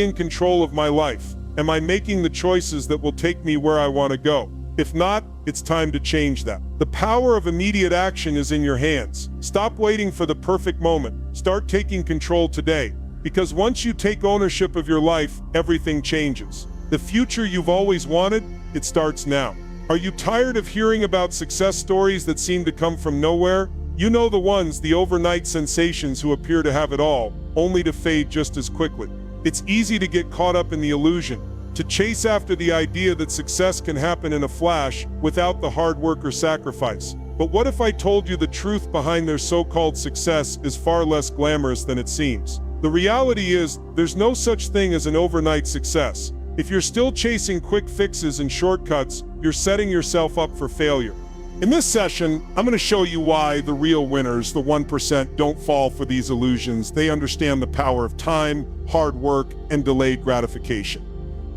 in control of my life? Am I making the choices that will take me where I want to go? If not, it's time to change that. The power of immediate action is in your hands. Stop waiting for the perfect moment. Start taking control today. Because once you take ownership of your life, everything changes. The future you've always wanted, it starts now. Are you tired of hearing about success stories that seem to come from nowhere? You know the ones, the overnight sensations who appear to have it all, only to fade just as quickly. It's easy to get caught up in the illusion, to chase after the idea that success can happen in a flash without the hard work or sacrifice. But what if I told you the truth behind their so-called success is far less glamorous than it seems? The reality is, there's no such thing as an overnight success. If you're still chasing quick fixes and shortcuts, you're setting yourself up for failure. In this session, I'm going to show you why the real winners, the 1%, don't fall for these illusions. They understand the power of time, hard work, and delayed gratification.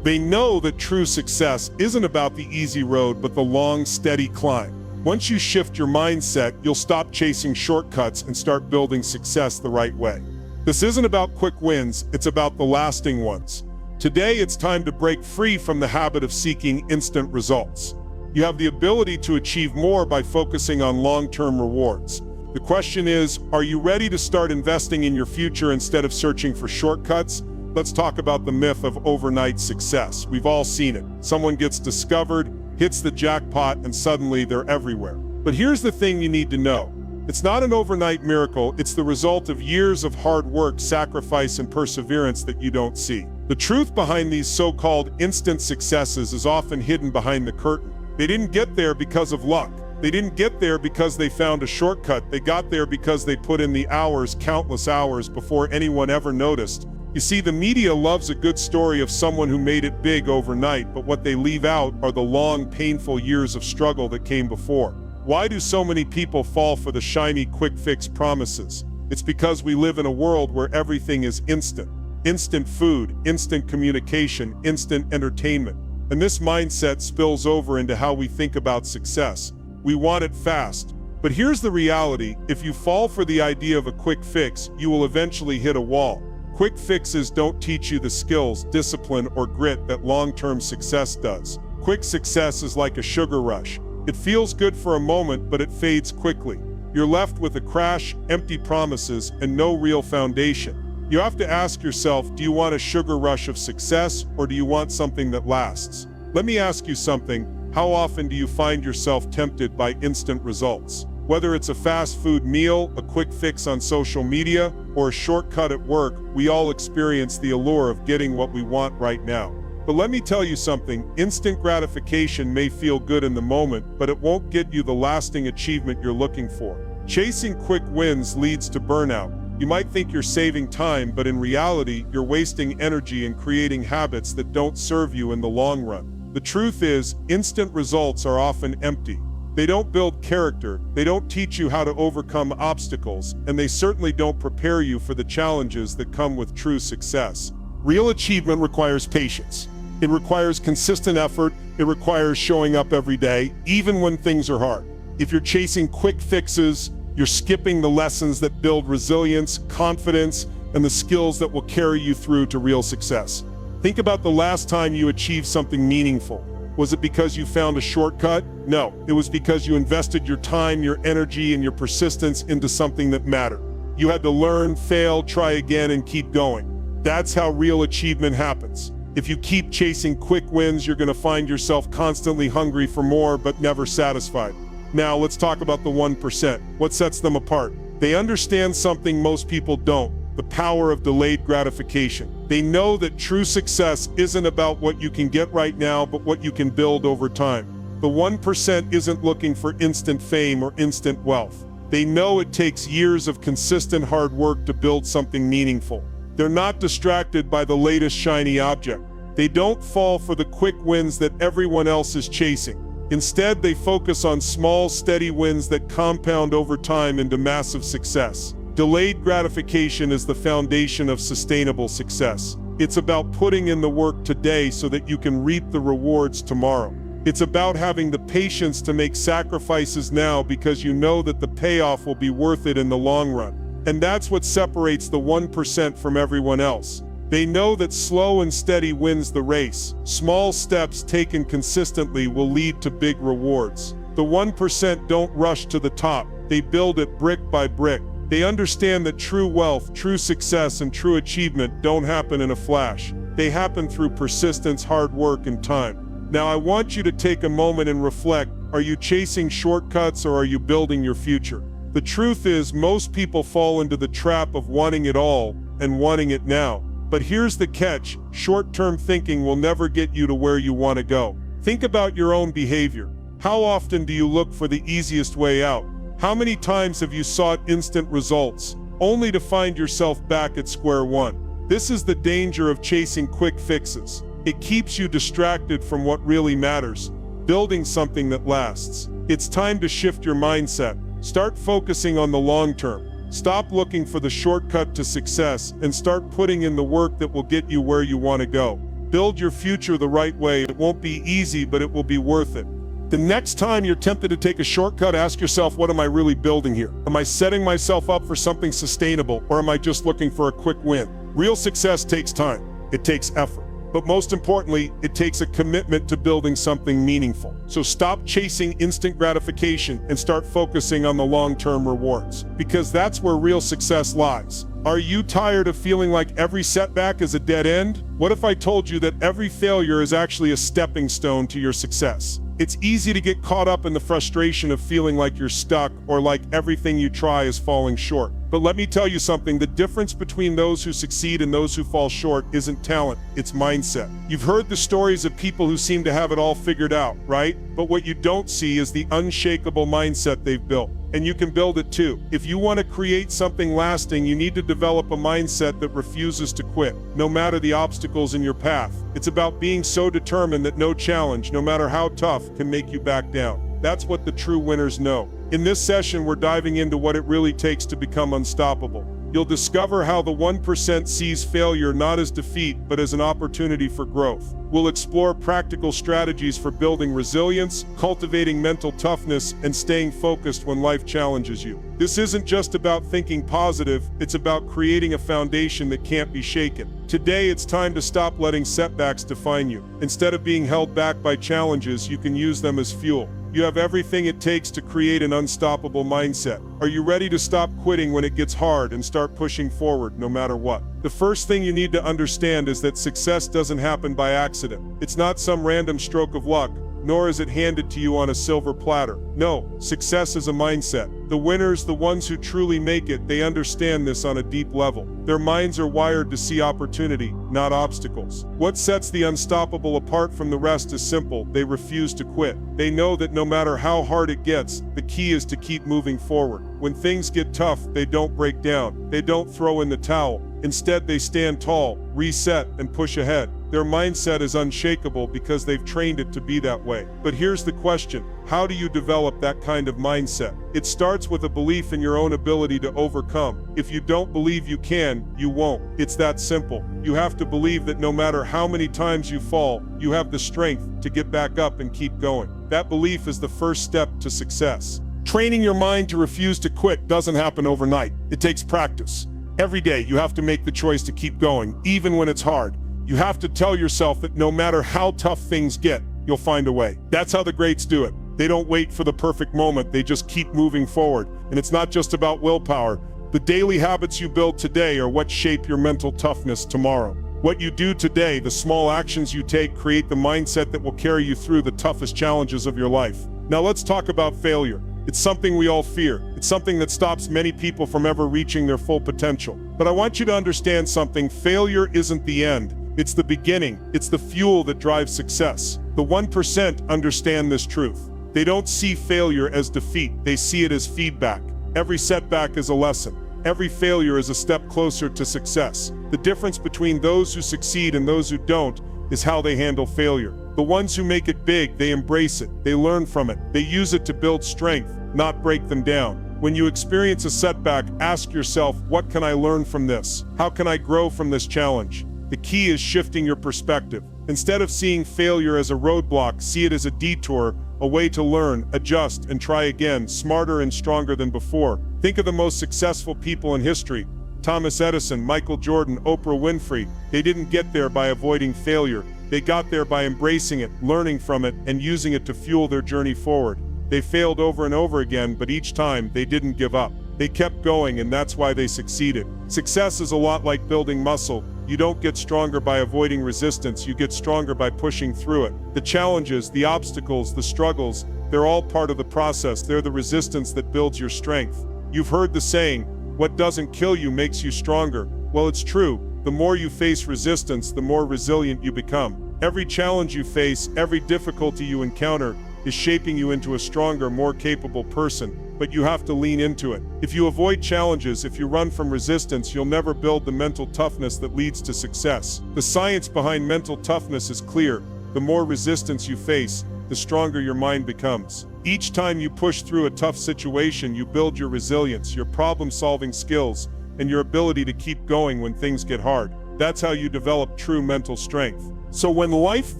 They know that true success isn't about the easy road, but the long, steady climb. Once you shift your mindset, you'll stop chasing shortcuts and start building success the right way. This isn't about quick wins, it's about the lasting ones. Today, it's time to break free from the habit of seeking instant results. You have the ability to achieve more by focusing on long-term rewards. The question is, are you ready to start investing in your future instead of searching for shortcuts? Let's talk about the myth of overnight success. We've all seen it. Someone gets discovered, hits the jackpot, and suddenly they're everywhere. But here's the thing you need to know. It's not an overnight miracle, it's the result of years of hard work, sacrifice, and perseverance that you don't see. The truth behind these so-called instant successes is often hidden behind the curtain. They didn't get there because of luck. They didn't get there because they found a shortcut. They got there because they put in the hours, countless hours, before anyone ever noticed. You see, the media loves a good story of someone who made it big overnight, but what they leave out are the long, painful years of struggle that came before. Why do so many people fall for the shiny quick fix promises? It's because we live in a world where everything is instant. Instant food, instant communication, instant entertainment. And this mindset spills over into how we think about success. We want it fast. But here's the reality: if you fall for the idea of a quick fix, you will eventually hit a wall. Quick fixes don't teach you the skills, discipline, or grit that long-term success does. Quick success is like a sugar rush. It feels good for a moment, but it fades quickly. You're left with a crash, empty promises, and no real foundation. You have to ask yourself, do you want a sugar rush of success, or do you want something that lasts? Let me ask you something. How often do you find yourself tempted by instant results? Whether it's a fast food meal, a quick fix on social media, or a shortcut at work, we all experience the allure of getting what we want right now. But let me tell you something, instant gratification may feel good in the moment, but it won't get you the lasting achievement you're looking for. Chasing quick wins leads to burnout. You might think you're saving time, but in reality, you're wasting energy and creating habits that don't serve you in the long run. The truth is, instant results are often empty. They don't build character, they don't teach you how to overcome obstacles, and they certainly don't prepare you for the challenges that come with true success. Real achievement requires patience. It requires consistent effort. It requires showing up every day, even when things are hard. If you're chasing quick fixes, you're skipping the lessons that build resilience, confidence, and the skills that will carry you through to real success. Think about the last time you achieved something meaningful. Was it because you found a shortcut? No, it was because you invested your time, your energy, and your persistence into something that mattered. You had to learn, fail, try again, and keep going. That's how real achievement happens. If you keep chasing quick wins, you're going to find yourself constantly hungry for more, but never satisfied. Now, let's talk about the 1%. What sets them apart? They understand something most people don't: the power of delayed gratification. They know that true success isn't about what you can get right now, but what you can build over time. The 1% isn't looking for instant fame or instant wealth. They know it takes years of consistent hard work to build something meaningful. They're not distracted by the latest shiny object. They don't fall for the quick wins that everyone else is chasing. Instead, they focus on small, steady wins that compound over time into massive success. Delayed gratification is the foundation of sustainable success. It's about putting in the work today so that you can reap the rewards tomorrow. It's about having the patience to make sacrifices now because you know that the payoff will be worth it in the long run. And that's what separates the 1% from everyone else. They know that slow and steady wins the race. Small steps taken consistently will lead to big rewards. The 1% don't rush to the top. They build it brick by brick. They understand that true wealth, true success, and true achievement don't happen in a flash. They happen through persistence, hard work, and time. Now, I want you to take a moment and reflect. Are you chasing shortcuts, or are you building your future? The truth is, most people fall into the trap of wanting it all and wanting it now. But here's the catch: short-term thinking will never get you to where you want to go. Think about your own behavior. How often do you look for the easiest way out? How many times have you sought instant results, only to find yourself back at square one? This is the danger of chasing quick fixes. It keeps you distracted from what really matters: building something that lasts. It's time to shift your mindset. Start focusing on the long term. Stop looking for the shortcut to success and start putting in the work that will get you where you want to go. Build your future the right way. It won't be easy, but it will be worth it. The next time you're tempted to take a shortcut, ask yourself, what am I really building here? Am I setting myself up for something sustainable, or am I just looking for a quick win? Real success takes time. It takes effort. But most importantly, it takes a commitment to building something meaningful. So stop chasing instant gratification and start focusing on the long-term rewards, because that's where real success lies. Are you tired of feeling like every setback is a dead end? What if I told you that every failure is actually a stepping stone to your success? It's easy to get caught up in the frustration of feeling like you're stuck or like everything you try is falling short. But let me tell you something: the difference between those who succeed and those who fall short isn't talent, it's mindset. You've heard the stories of people who seem to have it all figured out, right? But what you don't see is the unshakable mindset they've built. And you can build it too. If you want to create something lasting, you need to develop a mindset that refuses to quit, no matter the obstacles in your path. It's about being so determined that no challenge, no matter how tough, can make you back down. That's what the true winners know. In this session, we're diving into what it really takes to become unstoppable. You'll discover how the 1% sees failure not as defeat, but as an opportunity for growth. We'll explore practical strategies for building resilience, cultivating mental toughness, and staying focused when life challenges you. This isn't just about thinking positive, it's about creating a foundation that can't be shaken. Today, it's time to stop letting setbacks define you. Instead of being held back by challenges, you can use them as fuel. You have everything it takes to create an unstoppable mindset. Are you ready to stop quitting when it gets hard and start pushing forward no matter what? The first thing you need to understand is that success doesn't happen by accident. It's not some random stroke of luck, nor is it handed to you on a silver platter. No, success is a mindset. The winners, the ones who truly make it, they understand this on a deep level. Their minds are wired to see opportunity, not obstacles. What sets the unstoppable apart from the rest is simple: they refuse to quit. They know that no matter how hard it gets, the key is to keep moving forward. When things get tough, they don't break down. They don't throw in the towel. Instead, they stand tall, reset, and push ahead. Their mindset is unshakable because they've trained it to be that way. But here's the question: how do you develop that kind of mindset? It starts with a belief in your own ability to overcome. If you don't believe you can, you won't. It's that simple. You have to believe that no matter how many times you fall, you have the strength to get back up and keep going. That belief is the first step to success. Training your mind to refuse to quit doesn't happen overnight. It takes practice. Every day, you have to make the choice to keep going, even when it's hard. You have to tell yourself that no matter how tough things get, you'll find a way. That's how the greats do it. They don't wait for the perfect moment, they just keep moving forward. And it's not just about willpower. The daily habits you build today are what shape your mental toughness tomorrow. What you do today, the small actions you take, create the mindset that will carry you through the toughest challenges of your life. Now let's talk about failure. It's something we all fear. It's something that stops many people from ever reaching their full potential. But I want you to understand something: failure isn't the end. It's the beginning. It's the fuel that drives success. The 1% understand this truth. They don't see failure as defeat. They see it as feedback. Every setback is a lesson. Every failure is a step closer to success. The difference between those who succeed and those who don't is how they handle failure. The ones who make it big, they embrace it. They learn from it. They use it to build strength, not break them down. When you experience a setback, ask yourself, what can I learn from this? How can I grow from this challenge? The key is shifting your perspective. Instead of seeing failure as a roadblock, see it as a detour, a way to learn, adjust, and try again, smarter and stronger than before. Think of the most successful people in history: Thomas Edison, Michael Jordan, Oprah Winfrey. They didn't get there by avoiding failure. They got there by embracing it, learning from it, and using it to fuel their journey forward. They failed over and over again, but each time they didn't give up. They kept going, and that's why they succeeded. Success is a lot like building muscle. You don't get stronger by avoiding resistance, you get stronger by pushing through it. The challenges, the obstacles, the struggles, they're all part of the process. They're the resistance that builds your strength. You've heard the saying, what doesn't kill you makes you stronger. Well, it's true. The more you face resistance, the more resilient you become. Every challenge you face, every difficulty you encounter, is shaping you into a stronger, more capable person. But you have to lean into it. If you avoid challenges, if you run from resistance, you'll never build the mental toughness that leads to success. The science behind mental toughness is clear. The more resistance you face, the stronger your mind becomes. Each time you push through a tough situation, you build your resilience, your problem-solving skills, and your ability to keep going when things get hard. That's how you develop true mental strength. So when life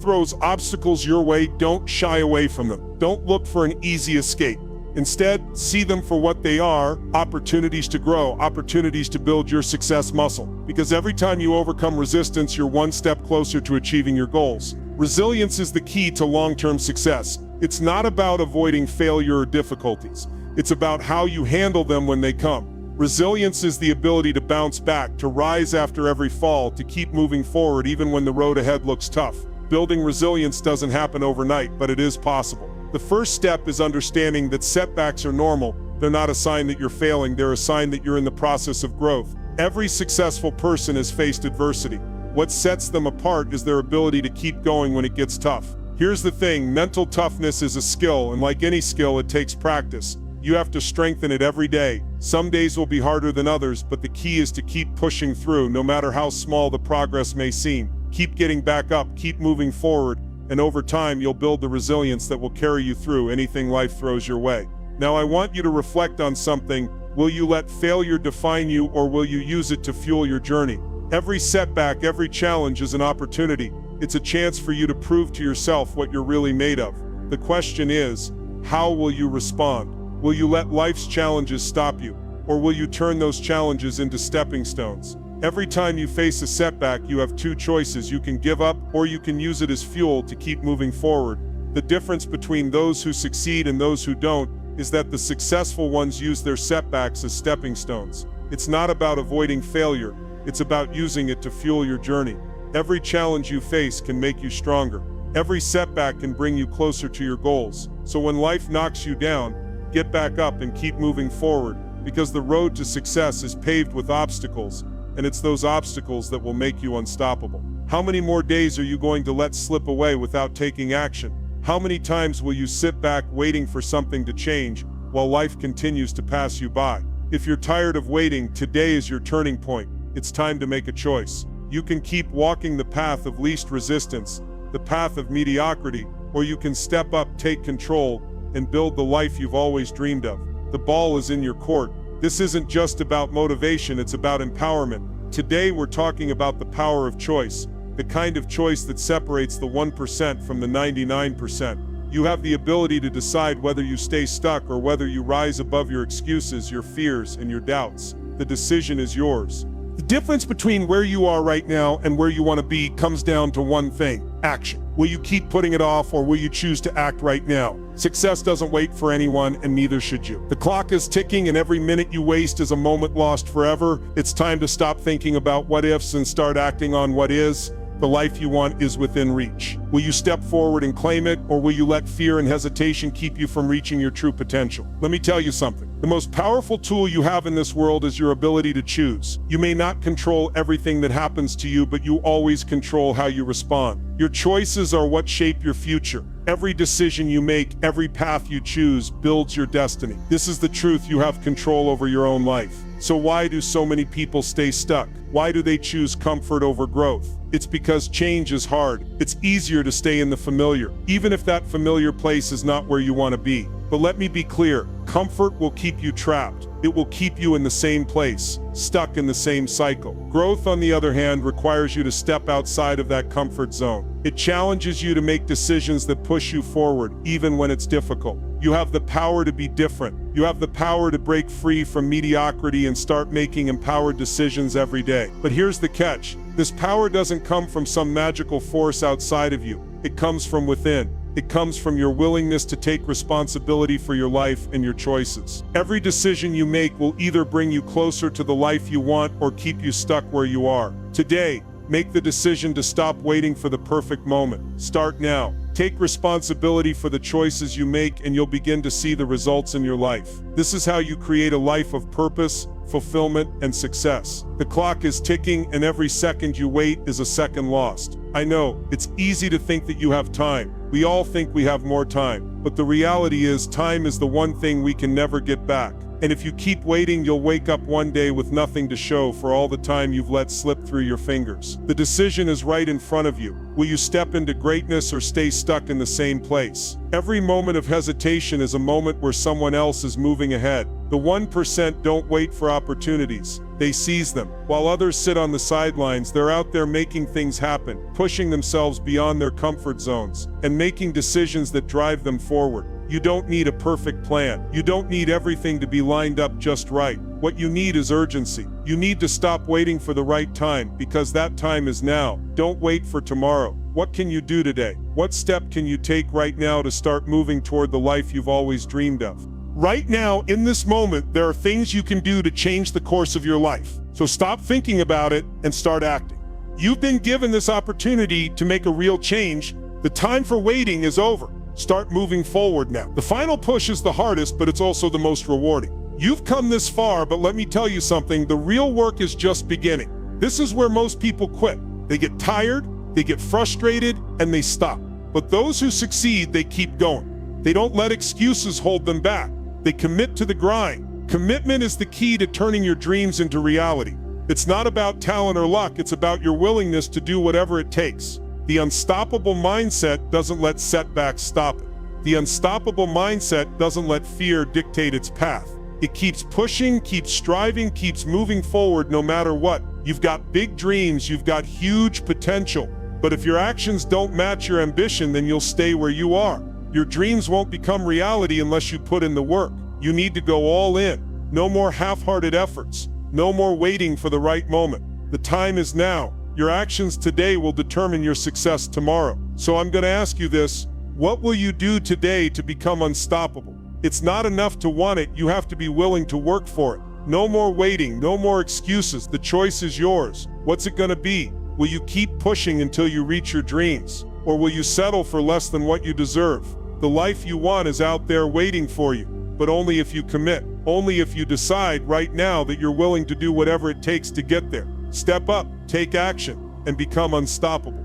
throws obstacles your way, don't shy away from them. Don't look for an easy escape. Instead, see them for what they are: opportunities to grow, opportunities to build your success muscle. Because every time you overcome resistance, you're one step closer to achieving your goals. Resilience is the key to long-term success. It's not about avoiding failure or difficulties. It's about how you handle them when they come. Resilience is the ability to bounce back, to rise after every fall, to keep moving forward even when the road ahead looks tough. Building resilience doesn't happen overnight, but it is possible. The first step is understanding that setbacks are normal. They're not a sign that you're failing, they're a sign that you're in the process of growth. Every successful person has faced adversity. What sets them apart is their ability to keep going when it gets tough. Here's the thing: mental toughness is a skill, and like any skill, it takes practice. You have to strengthen it every day. Some days will be harder than others, but the key is to keep pushing through, no matter how small the progress may seem. Keep getting back up, keep moving forward, and over time you'll build the resilience that will carry you through anything life throws your way. Now I want you to reflect on something. Will you let failure define you, or will you use it to fuel your journey? Every setback, every challenge is an opportunity. It's a chance for you to prove to yourself what you're really made of. The question is, how will you respond? Will you let life's challenges stop you, or will you turn those challenges into stepping stones? Every time you face a setback, you have two choices. You can give up, or you can use it as fuel to keep moving forward. The difference between those who succeed and those who don't is that the successful ones use their setbacks as stepping stones. It's not about avoiding failure, it's about using it to fuel your journey. Every challenge you face can make you stronger. Every setback can bring you closer to your goals. So when life knocks you down, get back up and keep moving forward, because the road to success is paved with obstacles, and it's those obstacles that will make you unstoppable. How many more days are you going to let slip away without taking action? How many times will you sit back waiting for something to change while life continues to pass you by? If you're tired of waiting, today is your turning point. It's time to make a choice. You can keep walking the path of least resistance, the path of mediocrity, or you can step up, take control, and build the life you've always dreamed of. The ball is in your court. This isn't just about motivation, it's about empowerment. Today we're talking about the power of choice, the kind of choice that separates the 1% from the 99%. You have the ability to decide whether you stay stuck or whether you rise above your excuses, your fears, and your doubts. The decision is yours. The difference between where you are right now and where you want to be comes down to one thing: action. Will you keep putting it off, or will you choose to act right now? Success doesn't wait for anyone, and neither should you. The clock is ticking, and every minute you waste is a moment lost forever. It's time to stop thinking about what ifs and start acting on what is. The life you want is within reach. Will you step forward and claim it, or will you let fear and hesitation keep you from reaching your true potential? Let me tell you something. The most powerful tool you have in this world is your ability to choose. You may not control everything that happens to you, but you always control how you respond. Your choices are what shape your future. Every decision you make, every path you choose, builds your destiny. This is the truth. You have control over your own life. So why do so many people stay stuck? Why do they choose comfort over growth? It's because change is hard. It's easier to stay in the familiar, even if that familiar place is not where you want to be. But let me be clear, comfort will keep you trapped. It will keep you in the same place, stuck in the same cycle. Growth, on the other hand, requires you to step outside of that comfort zone. It challenges you to make decisions that push you forward, even when it's difficult. You have the power to be different. You have the power to break free from mediocrity and start making empowered decisions every day. But here's the catch. This power doesn't come from some magical force outside of you. It comes from within. It comes from your willingness to take responsibility for your life and your choices. Every decision you make will either bring you closer to the life you want or keep you stuck where you are. Today, make the decision to stop waiting for the perfect moment. Start now. Take responsibility for the choices you make, and you'll begin to see the results in your life. This is how you create a life of purpose, fulfillment, and success. The clock is ticking, and every second you wait is a second lost. I know, it's easy to think that you have time. We all think we have more time. But the reality is, time is the one thing we can never get back. And if you keep waiting, you'll wake up one day with nothing to show for all the time you've let slip through your fingers. The decision is right in front of you. Will you step into greatness or stay stuck in the same place? Every moment of hesitation is a moment where someone else is moving ahead. The 1% don't wait for opportunities. They seize them. While others sit on the sidelines, they're out there making things happen, pushing themselves beyond their comfort zones, and making decisions that drive them forward. You don't need a perfect plan. You don't need everything to be lined up just right. What you need is urgency. You need to stop waiting for the right time, because that time is now. Don't wait for tomorrow. What can you do today? What step can you take right now to start moving toward the life you've always dreamed of? Right now, in this moment, there are things you can do to change the course of your life. So stop thinking about it and start acting. You've been given this opportunity to make a real change. The time for waiting is over. Start moving forward now. The final push is the hardest, but it's also the most rewarding. You've come this far, but let me tell you something, the real work is just beginning. This is where most people quit. They get tired, they get frustrated, and they stop. But those who succeed, they keep going. They don't let excuses hold them back. They commit to the grind. Commitment is the key to turning your dreams into reality. It's not about talent or luck, it's about your willingness to do whatever it takes. The unstoppable mindset doesn't let setbacks stop it. The unstoppable mindset doesn't let fear dictate its path. It keeps pushing, keeps striving, keeps moving forward no matter what. You've got big dreams, you've got huge potential. But if your actions don't match your ambition, then you'll stay where you are. Your dreams won't become reality unless you put in the work. You need to go all in. No more half-hearted efforts. No more waiting for the right moment. The time is now. Your actions today will determine your success tomorrow. So I'm going to ask you this. What will you do today to become unstoppable? It's not enough to want it. You have to be willing to work for it. No more waiting. No more excuses. The choice is yours. What's it going to be? Will you keep pushing until you reach your dreams? Or will you settle for less than what you deserve? The life you want is out there waiting for you, but only if you commit. Only if you decide right now that you're willing to do whatever it takes to get there. Step up, take action, and become unstoppable.